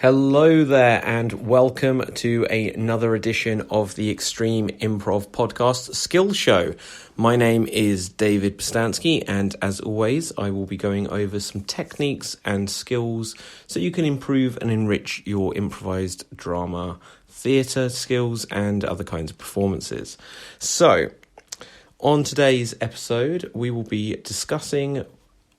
Hello there and welcome to another edition of the Extreme Improv Podcast Skill Show. My name is David Postansky and as always I will be going over some techniques and skills so you can improve and enrich your improvised drama, theatre skills and other kinds of performances. So, on today's episode we will be discussing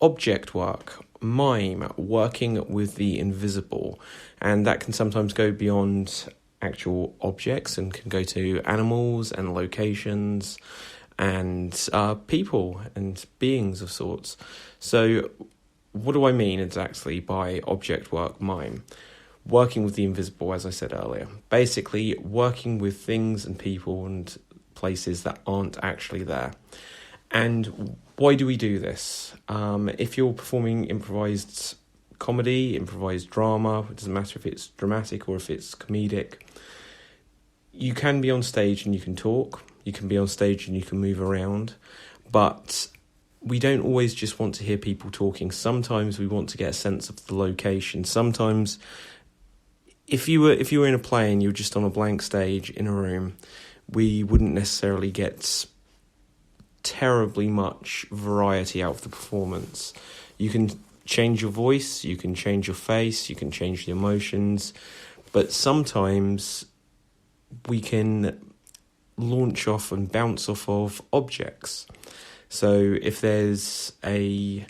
object work, mime, working with the invisible, and that can sometimes go beyond actual objects and can go to animals and locations and people and beings of sorts. So what do I mean exactly by object work, mime? Working with the invisible, as I said earlier. Basically working with things and people and places that aren't actually there. And why do we do this? If you're performing improvised comedy, improvised drama, it doesn't matter if it's dramatic or if it's comedic, you can be on stage and you can talk, you can be on stage and you can move around, but we don't always just want to hear people talking. Sometimes we want to get a sense of the location. Sometimes if you were in a play and you're just on a blank stage in a room, we wouldn't necessarily get terribly much variety out of the performance. You can change your voice, you can change your face, you can change the emotions, but sometimes we can launch off and bounce off of objects. So if there's a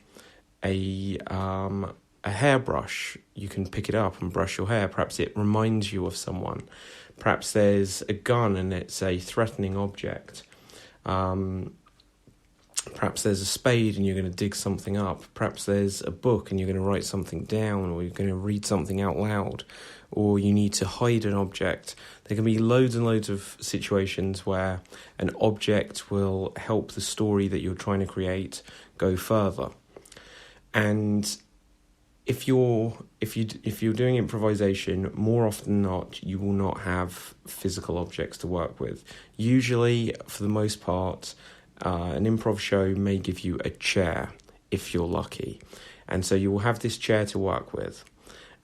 hairbrush, you can pick it up and brush your hair. Perhaps it reminds you of someone. Perhaps there's a gun and it's a threatening object. Perhaps there's a spade and you're going to dig something up. Perhaps there's a book and you're going to write something down, or you're going to read something out loud, or you need to hide an object. There can be loads and loads of situations where an object will help the story that you're trying to create go further. And if you're doing improvisation, more often than not, you will not have physical objects to work with. Usually, for the most part, an improv show may give you a chair if you're lucky, and so you will have this chair to work with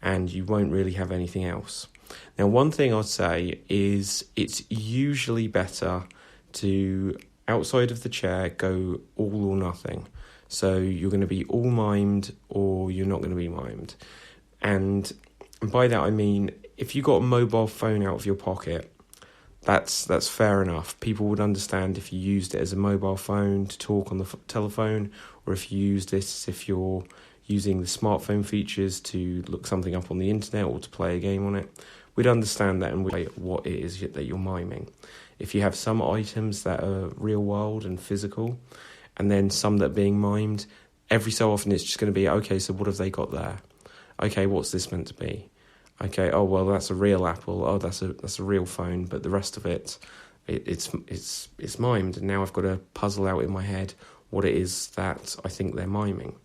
and you won't really have anything else. Now, one thing I'd say is it's usually better to, outside of the chair, go all or nothing. So you're going to be all mimed or you're not going to be mimed. And by that I mean, if you got a mobile phone out of your pocket, that's fair enough. People would understand if you used it as a mobile phone to talk on the telephone, or if you use this if you're using the smartphone features to look something up on the internet or to play a game on it. We'd understand that and we'd know what it is that you're miming. If you have some items that are real world and physical, and then some that are being mimed, every so often it's just going to be, okay, so what have they got there? Okay, what's this meant to be? Okay, oh well, that's a real Apple. Oh, that's a real phone. But the rest of it's mimed, and now I've got to puzzle out in my head what it is that I think they're miming.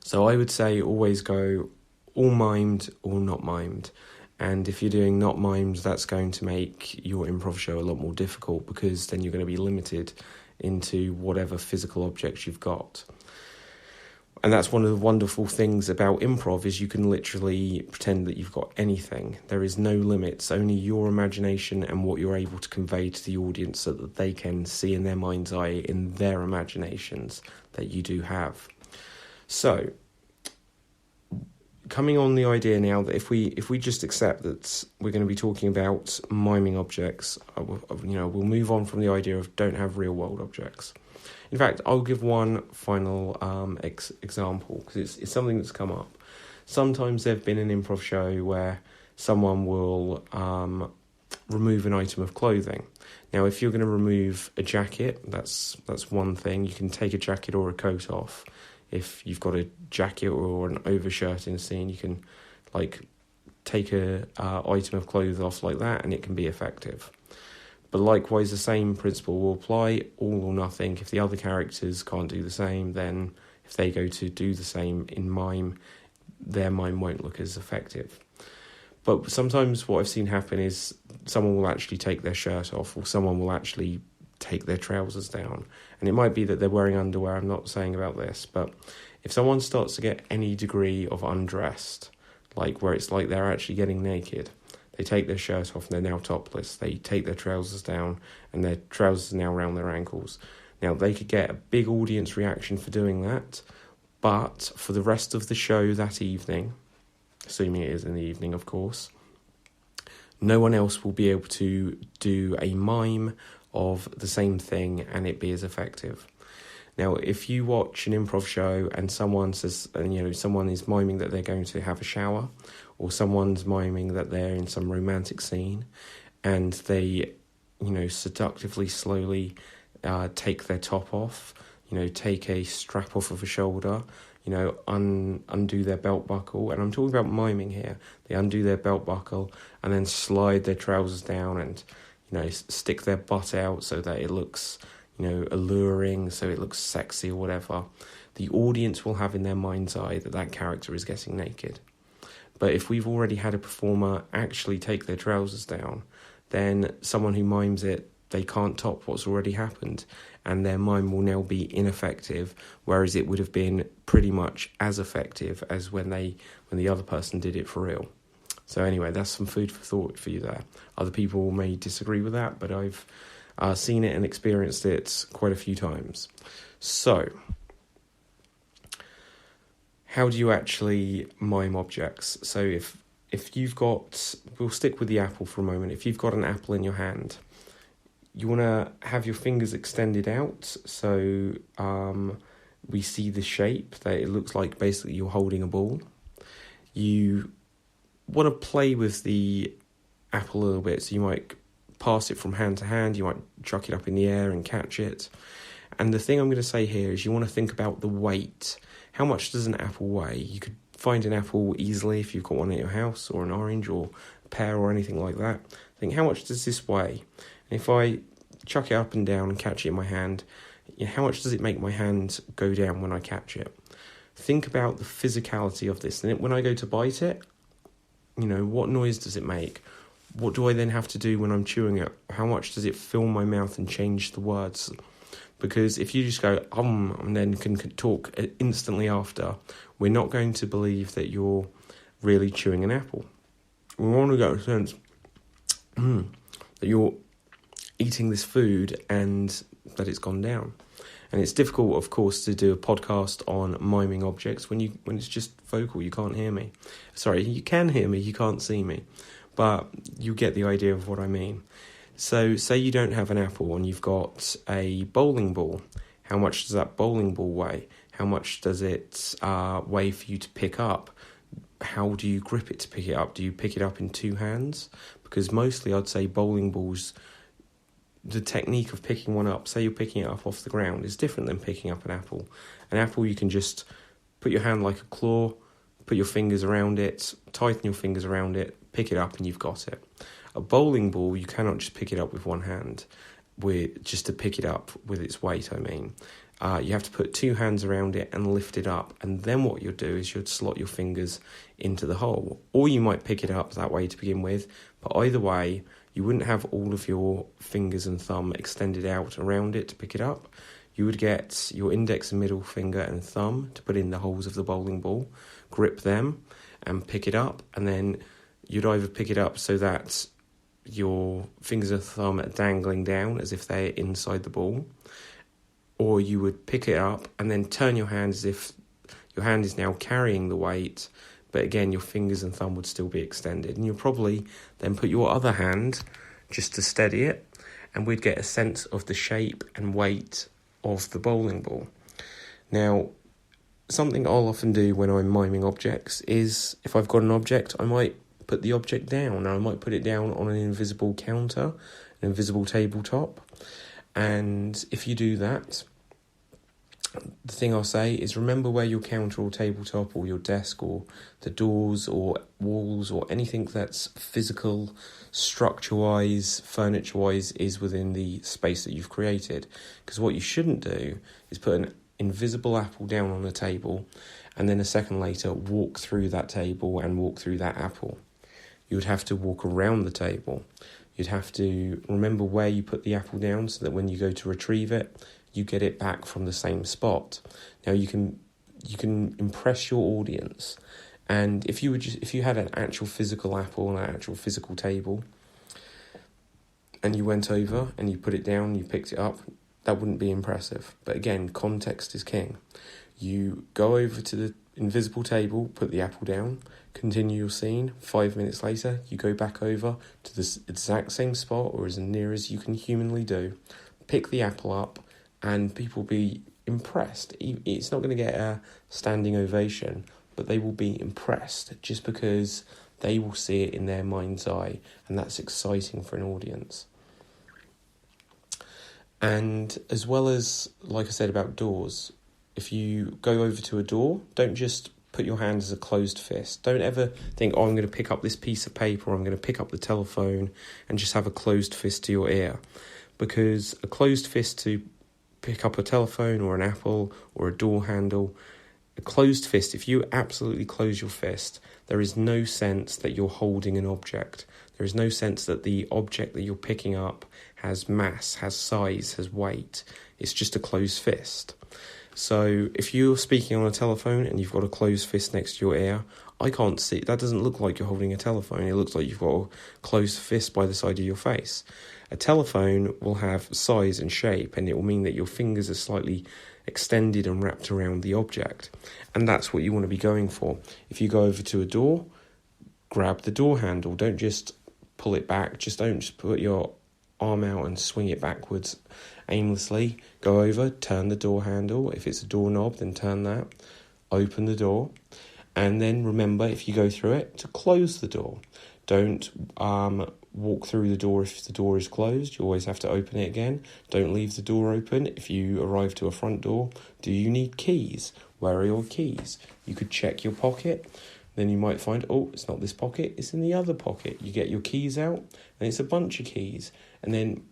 So I would say always go all mimed or not mimed. And if you're doing not mimed, that's going to make your improv show a lot more difficult, because then you're going to be limited into whatever physical objects you've got. And that's one of the wonderful things about improv, is you can literally pretend that you've got anything. There is no limits, only your imagination and what you're able to convey to the audience so that they can see in their mind's eye, in their imaginations, that you do have. So, coming on the idea now that if we just accept that we're going to be talking about miming objects, we'll move on from the idea of don't have real world objects. In fact, I'll give one final example, because it's something that's come up. Sometimes there've been an improv show where someone will remove an item of clothing. Now, if you're going to remove a jacket, that's one thing. You can take a jacket or a coat off. If you've got a jacket or an overshirt in a scene, you can take a item of clothes off like that, and it can be effective. But likewise, the same principle will apply, all or nothing. If the other characters can't do the same, then if they go to do the same in mime, their mime won't look as effective. But sometimes what I've seen happen is someone will actually take their shirt off, or someone will actually take their trousers down. And it might be that they're wearing underwear, I'm not saying about this, but if someone starts to get any degree of undressed, like where it's like they're actually getting naked. They take their shirt off and they're now topless. They take their trousers down and their trousers are now around their ankles. Now, they could get a big audience reaction for doing that, but for the rest of the show that evening, assuming it is in the evening, of course, no one else will be able to do a mime of the same thing and it be as effective. Now, if you watch an improv show and someone says, someone is miming that they're going to have a shower, or someone's miming that they're in some romantic scene, and they, seductively, slowly take their top off, take a strap off of a shoulder, undo their belt buckle, and I'm talking about miming here. They undo their belt buckle and then slide their trousers down and, stick their butt out so that it looks, alluring, so it looks sexy or whatever. The audience will have in their mind's eye that character is getting naked. But if we've already had a performer actually take their trousers down, then someone who mimes it, they can't top what's already happened, and their mime will now be ineffective, whereas it would have been pretty much as effective as when the other person did it for real. So anyway, that's some food for thought for you there. Other people may disagree with that, but I've seen it and experienced it quite a few times. So, how do you actually mime objects? So if you've got, we'll stick with the apple for a moment. If you've got an apple in your hand, you want to have your fingers extended out so we see the shape that it looks like basically you're holding a ball. You want to play with the apple a little bit, so you might pass it from hand to hand, you might chuck it up in the air and catch it. And the thing I'm going to say here is you want to think about the weight. How much does an apple weigh? You could find an apple easily if you've got one at your house, or an orange or a pear or anything like that. Think, how much does this weigh? And if I chuck it up and down and catch it in my hand, how much does it make my hand go down when I catch it? Think about the physicality of this. And when I go to bite it, what noise does it make? What do I then have to do when I'm chewing it? How much does it fill my mouth and change the words? Because if you just go, and then can talk instantly after, we're not going to believe that you're really chewing an apple. We want to get a sense that you're eating this food and that it's gone down. And it's difficult, of course, to do a podcast on miming objects when it's just vocal. You can't hear me. Sorry, you can hear me, you can't see me. But you get the idea of what I mean. So say you don't have an apple and you've got a bowling ball. How much does that bowling ball weigh? How much does it weigh for you to pick up? How do you grip it to pick it up? Do you pick it up in two hands? Because mostly I'd say bowling balls, the technique of picking one up, say you're picking it up off the ground, is different than picking up an apple. An apple, you can just put your hand like a claw, put your fingers around it, tighten your fingers around it, pick it up and you've got it. A bowling ball, you cannot just pick it up with one hand, just to pick it up with its weight, I mean. You have to put two hands around it and lift it up, and then what you'll do is you'll slot your fingers into the hole. Or you might pick it up that way to begin with, but either way, you wouldn't have all of your fingers and thumb extended out around it to pick it up. You would get your index and middle finger and thumb to put in the holes of the bowling ball, grip them and pick it up, and then you'd either pick it up so that your fingers and thumb are dangling down as if they're inside the ball, or you would pick it up and then turn your hand as if your hand is now carrying the weight, but again your fingers and thumb would still be extended, and you'll probably then put your other hand just to steady it, and we'd get a sense of the shape and weight of the bowling ball. Now, something I'll often do when I'm miming objects is, if I've got an object, I might put the object down, and I might put it down on an invisible counter, an invisible tabletop. And if you do that, the thing I'll say is, remember where your counter or tabletop or your desk or the doors or walls or anything that's physical, structure-wise, furniture-wise, is within the space that you've created. Because what you shouldn't do is put an invisible apple down on the table and then a second later walk through that table and walk through that apple. You would have to walk around the table. You'd have to remember where you put the apple down so that when you go to retrieve it, you get it back from the same spot. Now you can impress your audience And if you had an actual physical apple on an actual physical table, and you went over and you put it down, you picked it up, that wouldn't be impressive. But again, context is king. You go over to the invisible table, put the apple down, continue your scene. 5 minutes later, you go back over to the exact same spot, or as near as you can humanly do, pick the apple up, and people will be impressed. It's not going to get a standing ovation, but they will be impressed just because they will see it in their mind's eye, and that's exciting for an audience. And as well as, like I said about doors, if you go over to a door, don't just put your hand as a closed fist. Don't ever think, I'm going to pick up this piece of paper, or I'm going to pick up the telephone, and just have a closed fist to your ear. Because a closed fist to pick up a telephone or an apple or a door handle, a closed fist, if you absolutely close your fist, there is no sense that you're holding an object. There is no sense that the object that you're picking up has mass, has size, has weight. It's just a closed fist. So if you're speaking on a telephone and you've got a closed fist next to your ear, I can't see. That doesn't look like you're holding a telephone. It looks like you've got a closed fist by the side of your face. A telephone will have size and shape, and it will mean that your fingers are slightly extended and wrapped around the object. And that's what you want to be going for. If you go over to a door, grab the door handle. Don't just pull it back. Don't just put your arm out and swing it backwards aimlessly. Go over, turn the door handle. If it's a doorknob, then turn that. Open the door. And then remember, if you go through it, to close the door. Don't walk through the door if the door is closed. You always have to open it again. Don't leave the door open. If you arrive to a front door, do you need keys? Where are your keys? You could check your pocket. Then you might find, it's not this pocket, it's in the other pocket. You get your keys out, and it's a bunch of keys. And then,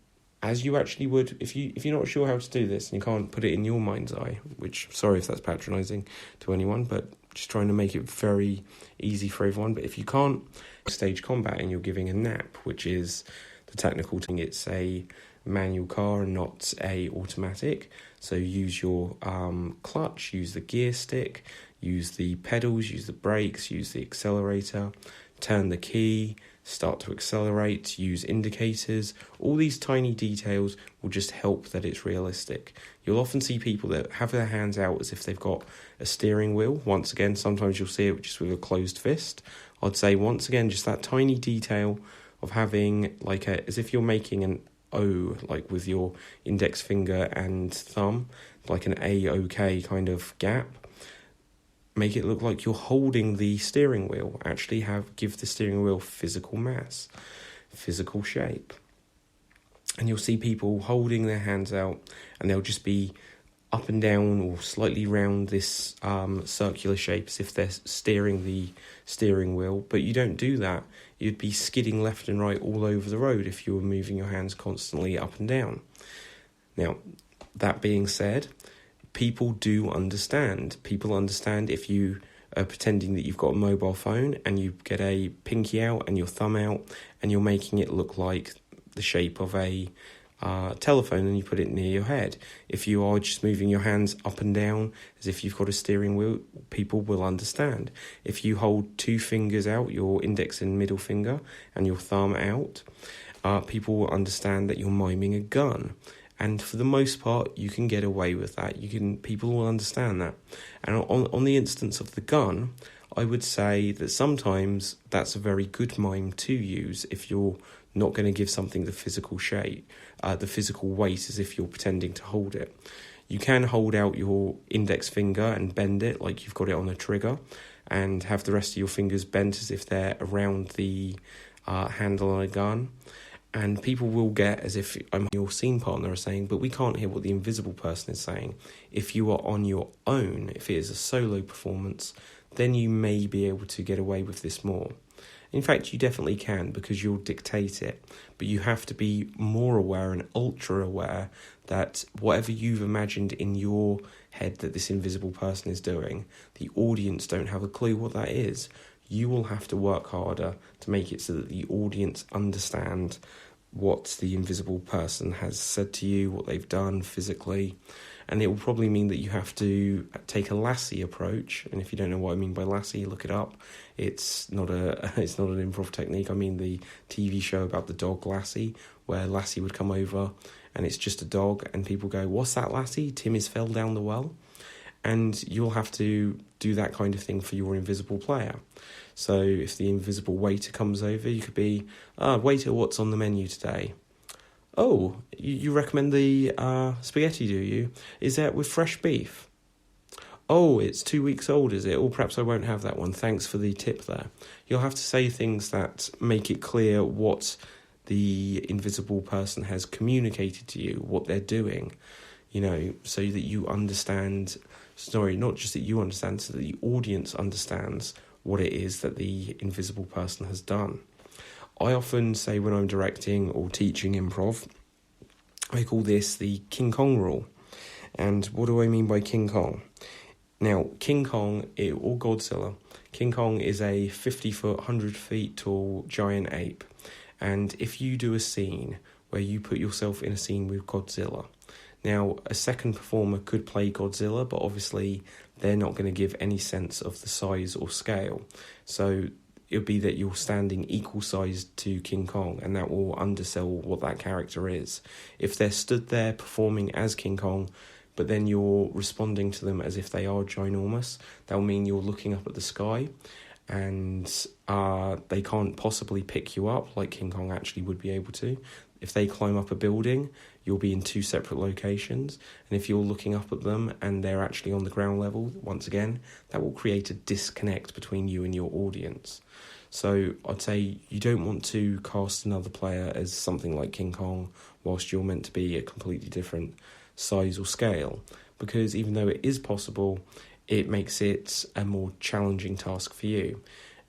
as you actually would, if you're not sure how to do this, and you can't put it in your mind's eye, which, sorry if that's patronising to anyone, but just trying to make it very easy for everyone. But if you can't stage combat and you're giving a nap, which is the technical thing, it's a manual car and not a automatic. So use your clutch, use the gear stick, use the pedals, use the brakes, use the accelerator, turn the key, start to accelerate, use indicators. All these tiny details will just help that it's realistic. You'll often see people that have their hands out as if they've got a steering wheel. Once again, sometimes you'll see it just with a closed fist. I'd say, once again, just that tiny detail of having as if you're making an O, like with your index finger and thumb, like an A-OK kind of gap. Make it look like you're holding the steering wheel. Actually give the steering wheel physical mass, physical shape. And you'll see people holding their hands out, and they'll just be up and down or slightly round this circular shape as if they're steering the steering wheel. But you don't do that. You'd be skidding left and right all over the road if you were moving your hands constantly up and down. Now, that being said, people do understand. People understand if you are pretending that you've got a mobile phone and you get a pinky out and your thumb out and you're making it look like the shape of a telephone and you put it near your head. If you are just moving your hands up and down as if you've got a steering wheel, people will understand. If you hold two fingers out, your index and middle finger, and your thumb out, people will understand that you're miming a gun. And for the most part, you can get away with that. People will understand that. And on the instance of the gun, I would say that sometimes that's a very good mime to use if you're not going to give something the physical shape, the physical weight as if you're pretending to hold it. You can hold out your index finger and bend it like you've got it on a trigger, and have the rest of your fingers bent as if they're around the handle on a gun. And people will get as if your scene partner is saying, but we can't hear what the invisible person is saying. If you are on your own, if it is a solo performance, then you may be able to get away with this more. In fact, you definitely can, because you'll dictate it. But you have to be more aware and ultra aware that whatever you've imagined in your head that this invisible person is doing, the audience don't have a clue what that is. You will have to work harder to make it so that the audience understand what the invisible person has said to you, what they've done physically, And it will probably mean that you have to take a Lassie approach. And if you don't know what I mean by Lassie, look it up. It's not an improv technique. I mean the TV show about the dog Lassie, where Lassie would come over and it's just a dog and people go, "What's that, Lassie? Timmy's fell down the well." And you'll have to do that kind of thing for your invisible player. So if the invisible waiter comes over, you could be, "Waiter, what's on the menu today?" "Oh, you recommend the spaghetti, do you? Is that with fresh beef?" "Oh, it's 2 weeks old, is it? Or perhaps I won't have that one. Thanks for the tip there." You'll have to say things that make it clear what the invisible person has communicated to you, what they're doing, so that you understand. Sorry, not just that you understand, so that the audience understands what it is that the invisible person has done. I often say when I'm directing or teaching improv, I call this the King Kong rule. And what do I mean by King Kong? Now, King Kong, or Godzilla, King Kong is a 50-foot, 100-feet tall giant ape. And if you do a scene where you put yourself in a scene with Godzilla, now a second performer could play Godzilla, but obviously they're not going to give any sense of the size or scale. So it would be that you're standing equal sized to King Kong, and that will undersell what that character is. If they're stood there performing as King Kong, but then you're responding to them as if they are ginormous, that will mean you're looking up at the sky, and they can't possibly pick you up like King Kong actually would be able to. If they climb up a building, you'll be in two separate locations, and if you're looking up at them and they're actually on the ground level, once again, that will create a disconnect between you and your audience. So I'd say you don't want to cast another player as something like King Kong whilst you're meant to be a completely different size or scale, because even though it is possible, it makes it a more challenging task for you.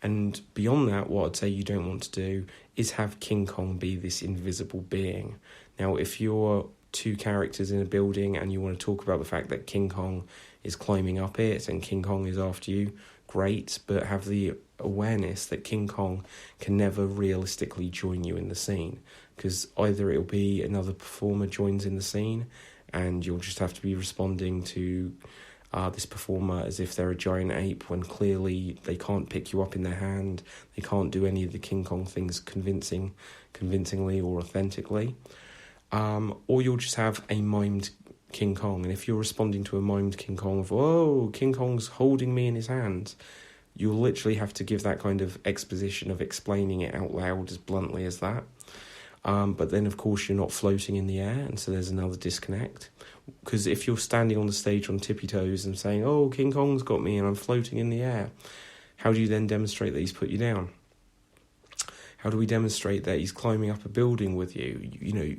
And beyond that, what I'd say you don't want to do is have King Kong be this invisible being. Now, if you're two characters in a building and you want to talk about the fact that King Kong is climbing up it and King Kong is after you, great, but have the awareness that King Kong can never realistically join you in the scene, because either it'll be another performer joins in the scene and you'll just have to be responding to this performer as if they're a giant ape when clearly they can't pick you up in their hand, they can't do any of the King Kong things convincingly or authentically, or you'll just have a mimed King Kong. And if you're responding to a mimed King Kong of, "Oh, King Kong's holding me in his hands," you'll literally have to give that kind of exposition of explaining it out loud as bluntly as that. But then, of course, you're not floating in the air, and so there's another disconnect. Because if you're standing on the stage on tippy toes and saying, "Oh, King Kong's got me and I'm floating in the air," how do you then demonstrate that he's put you down? How do we demonstrate that he's climbing up a building with you?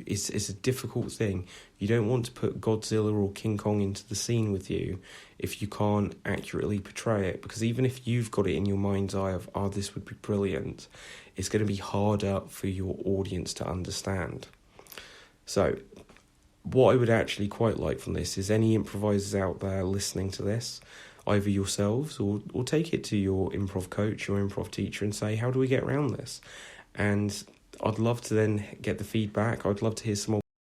It's a difficult thing. You don't want to put Godzilla or King Kong into the scene with you if you can't accurately portray it. Because even if you've got it in your mind's eye of, this would be brilliant, it's going to be harder for your audience to understand. So what I would actually quite like from this is any improvisers out there listening to this, either yourselves or take it to your improv coach, your improv teacher, and say, how do we get around this? And I'd love to then get the feedback. I'd love to hear some more